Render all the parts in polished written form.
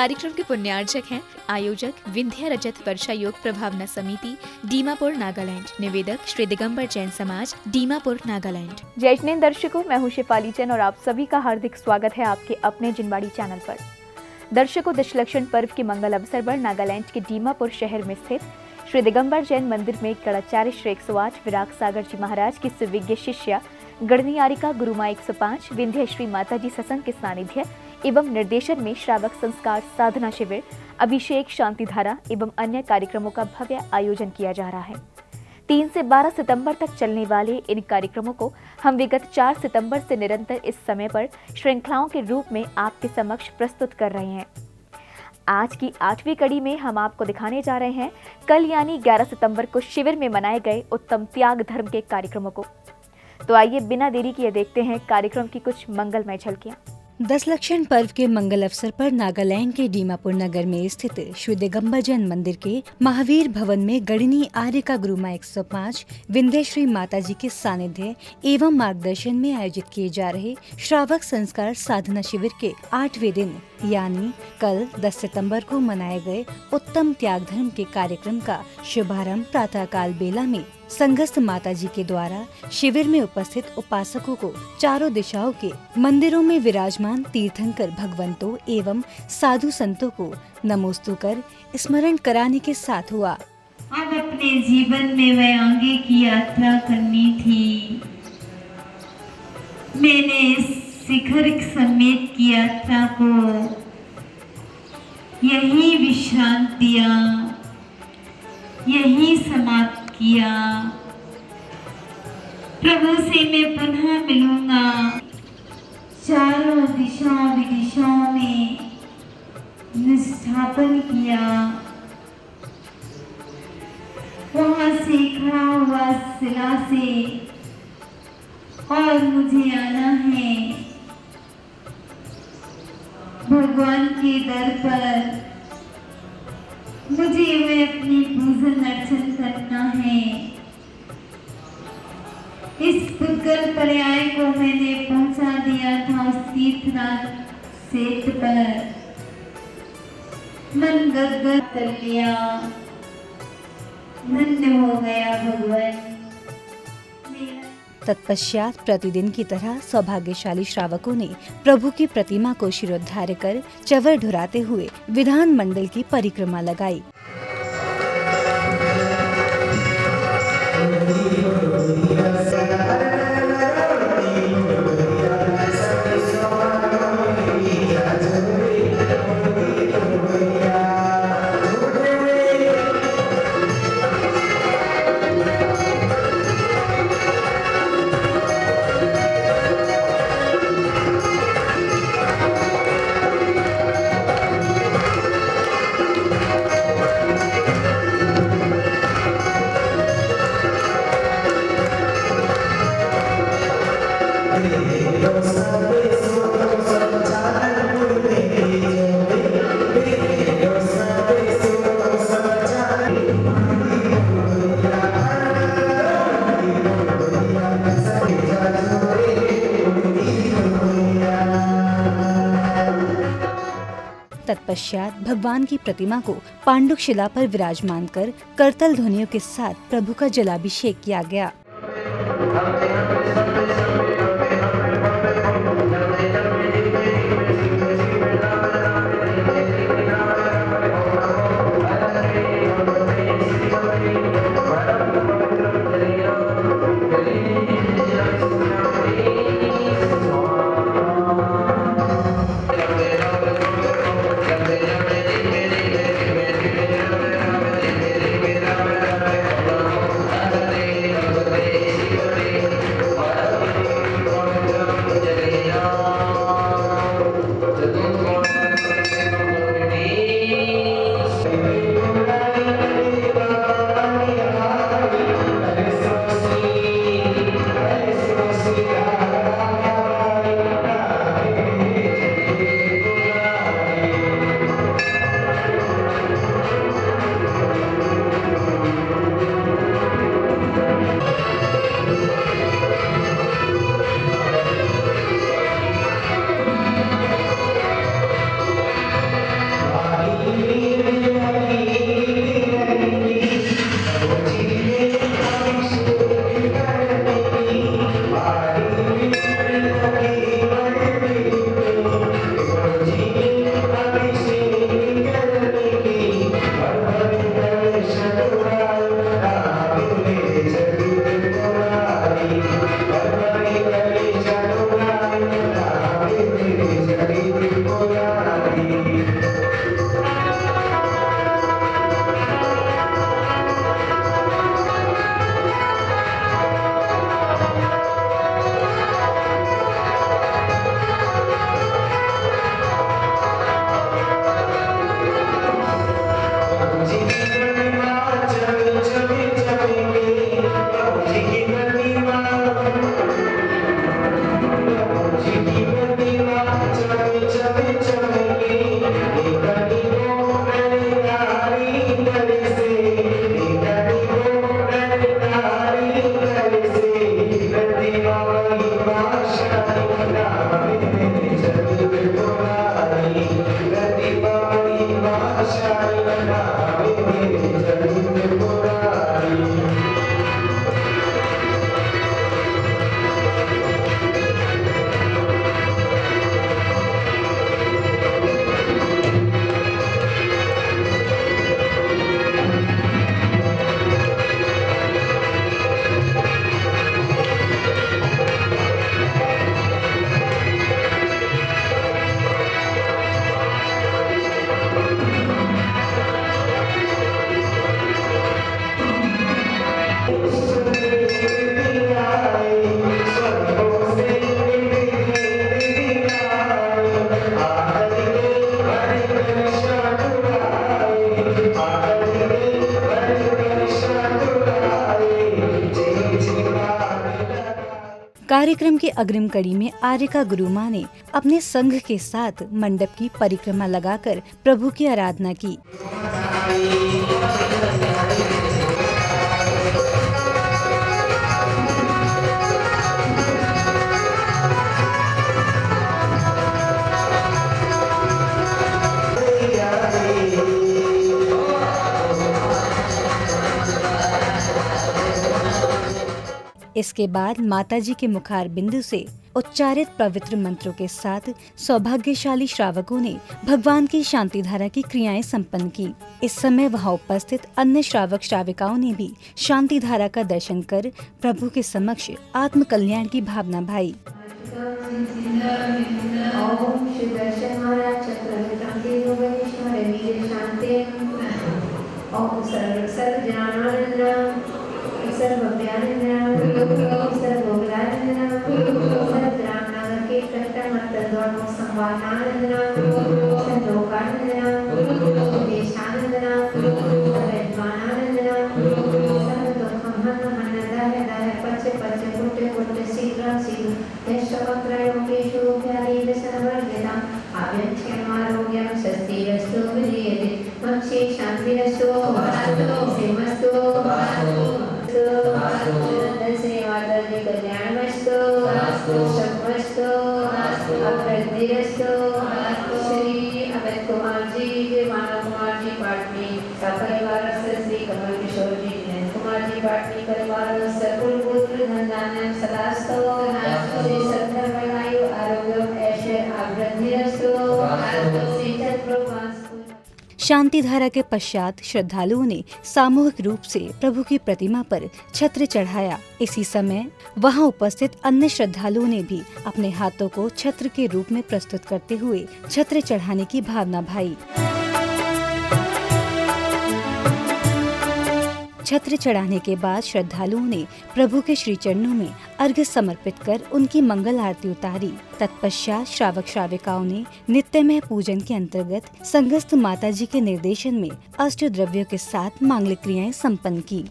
कार्यक्रम के पुण्यार्चक हैं आयोजक विंध्या रजत वर्षा योग प्रभावना समिति, दीमापुर, नागालैंड। निवेदक श्री दिगंबर जैन समाज, दीमापुर, नागालैंड। जय जिनेंद्र दर्शकों, मैं हूं शेफाली जैन और आप सभी का हार्दिक स्वागत है आपके अपने जिनवाड़ी चैनल पर। दर्शकों, दशलक्षण पर्व के मंगल अवसर पर नागालैंड के दीमापुर शहर में स्थित श्री दिगंबर जैन मंदिर में गणाचार्य श्री 108 विराग सागर जी महाराज की सुविज्ञ शिष्या गणनियारिका गुरुमा 105 विंध्य श्री माता जी सत्संग के सानिध्य एवं निर्देशन में श्रावक संस्कार, साधना शिविर, अभिषेक, शांति धारा एवं अन्य कार्यक्रमों का भव्य आयोजन किया जा रहा है। 3 से 12 सितंबर तक चलने वाले इन कार्यक्रमों को हम विगत 4 सितंबर से निरंतर इस समय पर श्रृंखलाओं के रूप में आपके समक्ष प्रस्तुत कर रहे हैं। आज की 8वीं कड़ी में हम आपको दिखाने जा रहे हैं कल यानी 11 सितंबर को शिविर में मनाए गए उत्तम त्याग धर्म के कार्यक्रमों को। तो आइए बिना देरी किए देखते हैं कार्यक्रम की कुछ मंगलमय झलकियां। दशलक्षण पर्व के मंगल अवसर पर नागालैंड के दीमापुर नगर में स्थित श्री दिगंबर जैन मंदिर के महावीर भवन में गणनी आर्यका गुरुमा 105 विंध्य श्री माता जी के सानिध्य एवं मार्गदर्शन में आयोजित किए जा रहे श्रावक संस्कार साधना शिविर के 8वें दिन यानी कल 10 सितंबर को मनाए गए उत्तम त्याग धर्म के कार्यक्रम का शुभारंभ प्रातःकाल बेला में संघस्थ माता जी के द्वारा शिविर में उपस्थित उपासकों को चारों दिशाओं के मंदिरों में विराजमान तीर्थंकर भगवंतों एवं साधु संतों को नमोस्तु कर स्मरण कराने के साथ हुआ। अब अपने जीवन में वह आगे की यात्रा करनी थी। मैंने शिखर समेत की यात्रा को यही विश्रांत दिया, यही समाप्त किया। प्रभु से मैं पुनः मिलूंगा। चारों दिशाओं विदिशाओं में निष्ठापन किया। वहां से खड़ा हुआ शिला से और मुझे आना है भगवान के दर पर। मुझे वे अपनी पूजन अर्चन करना है। इस पुद्गल पर्याय को मैंने पहुंचा दिया था उस तीर्थराज सेत पर। मन गदगद कर लिया, धन्य हो गया भगवान। तत्पश्चात प्रतिदिन की तरह सौभाग्यशाली श्रावकों ने प्रभु की प्रतिमा को शिरोद्धार्य कर चवर ढुराते हुए विधान मंडल की परिक्रमा लगाई। तत्पश्चात भगवान की प्रतिमा को पांडुक शिला पर विराजमान कर करतल ध्वनियों के साथ प्रभु का जलाभिषेक किया गया। कार्यक्रम के अग्रिम कड़ी में आर्यका गुरु माँ ने अपने संघ के साथ मंडप की परिक्रमा लगाकर प्रभु की आराधना की। इसके बाद माताजी के मुखार बिंदु से उच्चारित पवित्र मंत्रों के साथ सौभाग्यशाली श्रावकों ने भगवान की शांति धारा की क्रियाएं संपन्न की। इस समय वहां उपस्थित अन्य श्रावक श्राविकाओं ने भी शांति धारा का दर्शन कर प्रभु के समक्ष आत्म कल्याण की भावना भाई। शांति धारा के पश्चात श्रद्धालुओं ने सामूहिक रूप से प्रभु की प्रतिमा पर छत्र चढ़ाया। इसी समय वहां उपस्थित अन्य श्रद्धालुओं ने भी अपने हाथों को छत्र के रूप में प्रस्तुत करते हुए छत्र चढ़ाने की भावना भाई। छत्र चढ़ाने के बाद श्रद्धालुओं ने प्रभु के श्री चरणों में अर्घ्य समर्पित कर उनकी मंगल आरती उतारी। तत्पश्चात श्रावक श्राविकाओं ने नित्यमय पूजन के अंतर्गत संघस्थ माताजी के निर्देशन में अष्ट द्रव्यों के साथ मांगलिक क्रियाएं संपन्न की।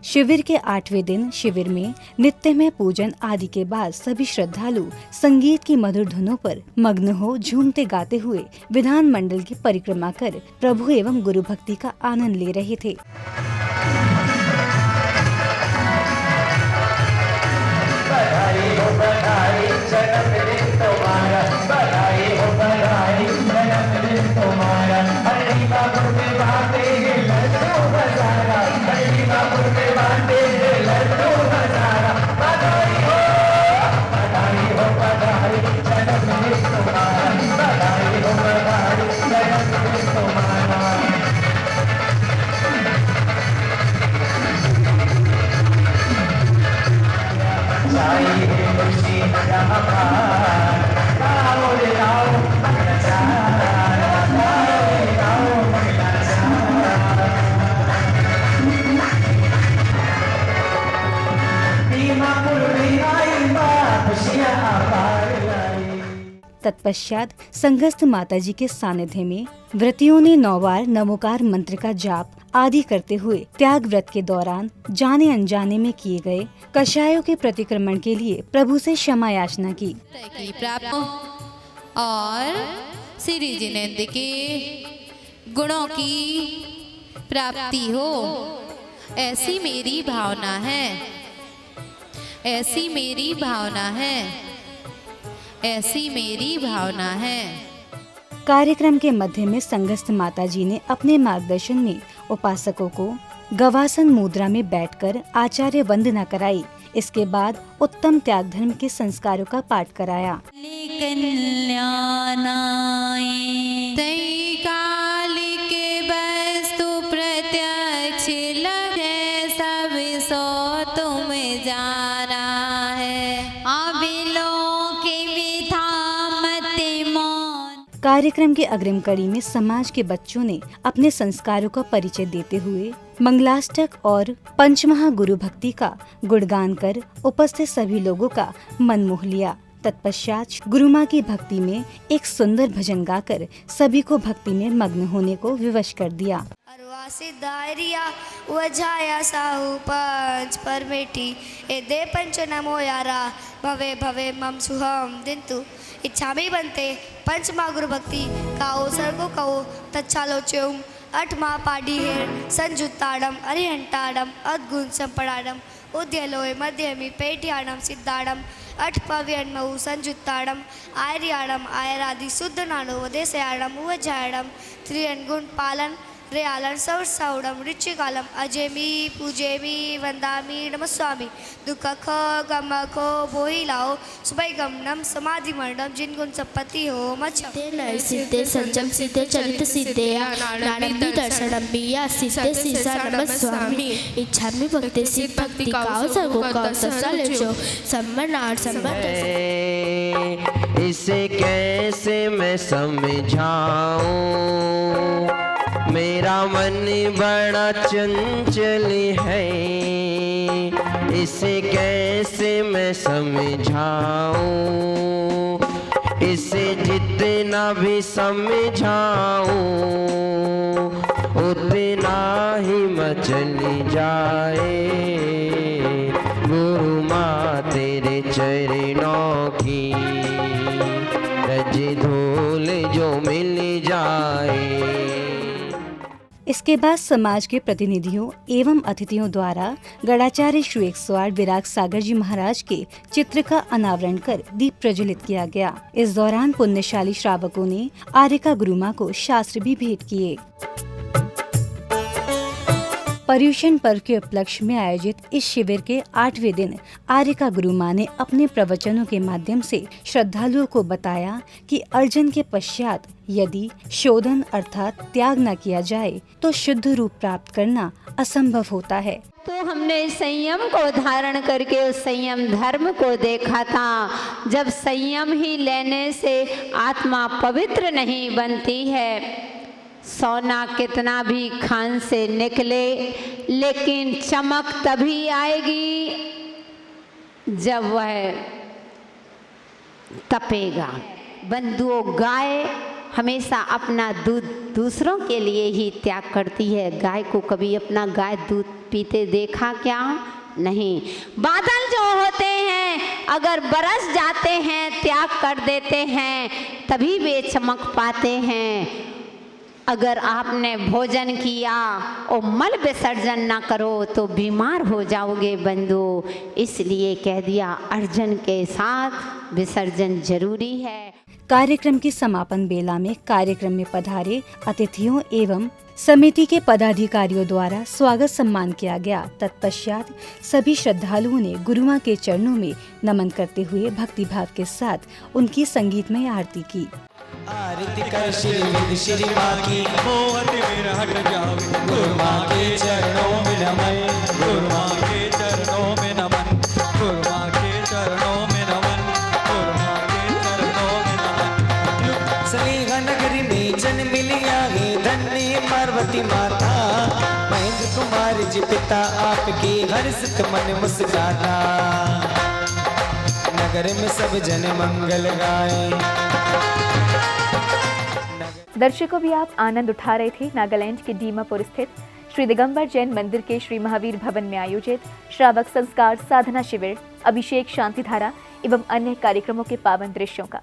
शिविर के 8वें दिन शिविर में नित्यमय पूजन आदि के बाद सभी श्रद्धालु संगीत की मधुर धुनों पर मग्न हो झूमते गाते हुए विधान मंडल की परिक्रमा कर प्रभु एवं गुरु भक्ति का आनंद ले रहे थे। बधाई हो बधाई। जन्मदिन तुम्हारा, बधाई हो बधाई, जन्मदिन तुम्हारा। अरे बाबू के बाटे ये लड्डू हजारा, अरे बाबू के बाटे ये लड्डू हजारा। बधाई हो बधाई, जन्मदिन तुम्हारा, बधाई हो बधाई, जन्मदिन तुम्हारा। चाहिए खुशी यहाँ पार, आओ रे आओ मंगला चार, आओ रे आओ मंगला चार। दीमापुर में आई माँ खुशियाँ अपार लाई। तत्पश्चात संघस्थ माताजी के सानिध्य में व्रतियों ने 9 बार नमोकार मंत्र का जाप आदि करते हुए त्याग व्रत के दौरान जाने अनजाने में किए गए कषायों के प्रतिक्रमण के लिए प्रभु से क्षमा याचना की। प्राप्त और श्री जिनेन्द्र के गुणों की प्राप्ति हो, ऐसी मेरी भावना है, ऐसी मेरी भावना है, ऐसी मेरी भावना है। कार्यक्रम के मध्य में संघस्थ माताजी ने अपने मार्गदर्शन में उपासकों को गवासन मुद्रा में बैठकर आचार्य वंदना कराई। इसके बाद उत्तम त्याग धर्म के संस्कारों का पाठ कराया। तई काली के वस्तु प्रत्यक्ष लगे, सब सो तुम जाना है, अबिलों की विधा मत मौन। कार्यक्रम के अग्रिम कड़ी में समाज के बच्चों ने अपने संस्कारों का परिचय देते हुए मंगलाष्टक और पंचमहा गुरु भक्ति का गुणगान कर उपस्थित सभी लोगों का मन मोह लिया। तत्पश्चात गुरु माँ की भक्ति में एक सुंदर भजन गाकर सभी को भक्ति में मग्न होने को विवश कर दिया। सिद्धारिया वजाया साहू पंच परमेटी ए दे पंच नमो यारा, भवे भवे मम सुहम दिंतु इच्छामी बनते पंचमा गुरु भक्ति काओ सर्गो कहो तच्छालो चेउम अठमा पाडी हेर संजुत्ताडम अरिहंटाडम अद्गुण संपड़ाडम उद्यलोय मध्यमी पेटियाडम सिद्धाडम अठपव्यन्मऊ संजुत्ताडम आयरियाडम आयरादि शुद्ध नानो वदेशयाडम उवजायडम त्रियन गुण पालन रेयालन सौरसौडम ऋचिकालम अजेमी पूजेमी वंदामी नमस्वामी दुख ख गम खो बोहिलाओ सुबैगम नम समाधि मंडम जिनगुण संपत्ति हो मच्छम नय सिद्धे संजम सिद्धे चरित सिद्धे नानंदी दर्शनम बिया सिद्धे सीसा नमस्वामी इच्छामि भक्ति सिद्ध भक्ति काओ सर्गो काओ ससलेचो सम्मनार सम्मत। इसे कैसे मैं समझाऊं, मेरा मन बड़ा चंचल है, इसे कैसे मैं समझाऊं, इसे जितना भी समझाऊं उतना ही मचली जाए। गुरु माँ तेरे चरणों की रज धूल जो मिल जाए। इसके बाद समाज के प्रतिनिधियों एवं अतिथियों द्वारा गढ़ाचार्य श्री 108 विराग सागर जी महाराज के चित्र का अनावरण कर दीप प्रज्वलित किया गया। इस दौरान पुण्यशाली श्रावकों ने आर्यका गुरुमा को शास्त्र भी भेंट किए। पर्युषण पर्व के उपलक्ष्य में आयोजित इस शिविर के 8वें दिन आर्यका गुरु माँ ने अपने प्रवचनों के माध्यम से श्रद्धालुओं को बताया कि अर्जन के पश्चात यदि शोधन अर्थात त्याग न किया जाए तो शुद्ध रूप प्राप्त करना असंभव होता है। तो हमने संयम को धारण करके उस संयम धर्म को देखा था। जब संयम ही लेने से आत्मा पवित्र नहीं बनती है। सोना कितना भी खान से निकले लेकिन चमक तभी आएगी जब वह तपेगा। बंधुओं, गाय हमेशा अपना दूध दूसरों के लिए ही त्याग करती है। गाय को कभी अपना गाय दूध पीते देखा क्या? नहीं। बादल जो होते हैं अगर बरस जाते हैं, त्याग कर देते हैं, तभी वे चमक पाते हैं। अगर आपने भोजन किया और मल विसर्जन ना करो तो बीमार हो जाओगे बंधु। इसलिए कह दिया अर्जन के साथ विसर्जन जरूरी है। कार्यक्रम की समापन बेला में कार्यक्रम में पधारे अतिथियों एवं समिति के पदाधिकारियों द्वारा स्वागत सम्मान किया गया। तत्पश्चात सभी श्रद्धालुओं ने गुरुमां के चरणों में नमन करते हुए भक्तिभाव के साथ उनकी संगीतमय आरती की। आरती कर श्री विद श्री माँ की, मोहन मेरा हट जावे, गुरु माँ के चरणों में नमन, गुरु माँ के चरणों में नमन, गुरु माँ के चरणों में नमन, गुरु माँ के चरणों में नमन। सलीहा नगरी में जन्म लिया है धन्य पार्वती माता, महेंद्र कुमार जी पिता आपके हर्षित मन मुस्काता, नगर में सब जन मंगल गाए। दर्शकों, भी आप आनंद उठा रहे थे नागालैंड के दीमापुर स्थित श्री दिगंबर जैन मंदिर के श्री महावीर भवन में आयोजित श्रावक संस्कार, साधना शिविर, अभिषेक, शांतिधारा एवं अन्य कार्यक्रमों के पावन दृश्यों का।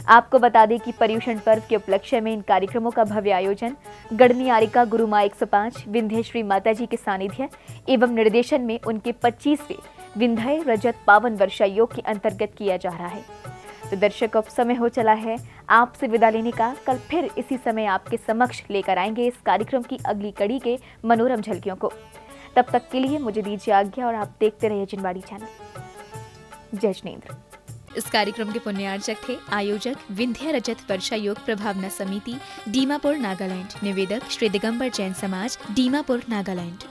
आपको बता दें कि पर्युषण पर्व के उपलक्ष्य में इन कार्यक्रमों का भव्य आयोजन गढ़नी आरिका गुरुमां 105 विंध्यश्री माता जी के सानिध्य एवं निर्देशन में उनके 25वें विंध्य रजत पावन वर्षा योग के अंतर्गत किया जा रहा है। तो दर्शकों, अब समय हो चला है आपसे विदा लेने का। कल फिर इसी समय आपके समक्ष लेकर आएंगे इस कार्यक्रम की अगली कड़ी के मनोरम झलकियों को। तब तक के लिए मुझे दीजिए आज्ञा और आप देखते रहिए जिनवाड़ी चैनल। जय जिनेंद्र। इस कार्यक्रम के पुण्यार्चक थे आयोजक विंध्य रजत वर्षा योग प्रभावना समिति, दीमापुर, नागालैंड। निवेदक श्री दिगंबर जैन समाज, दीमापुर, नागालैंड।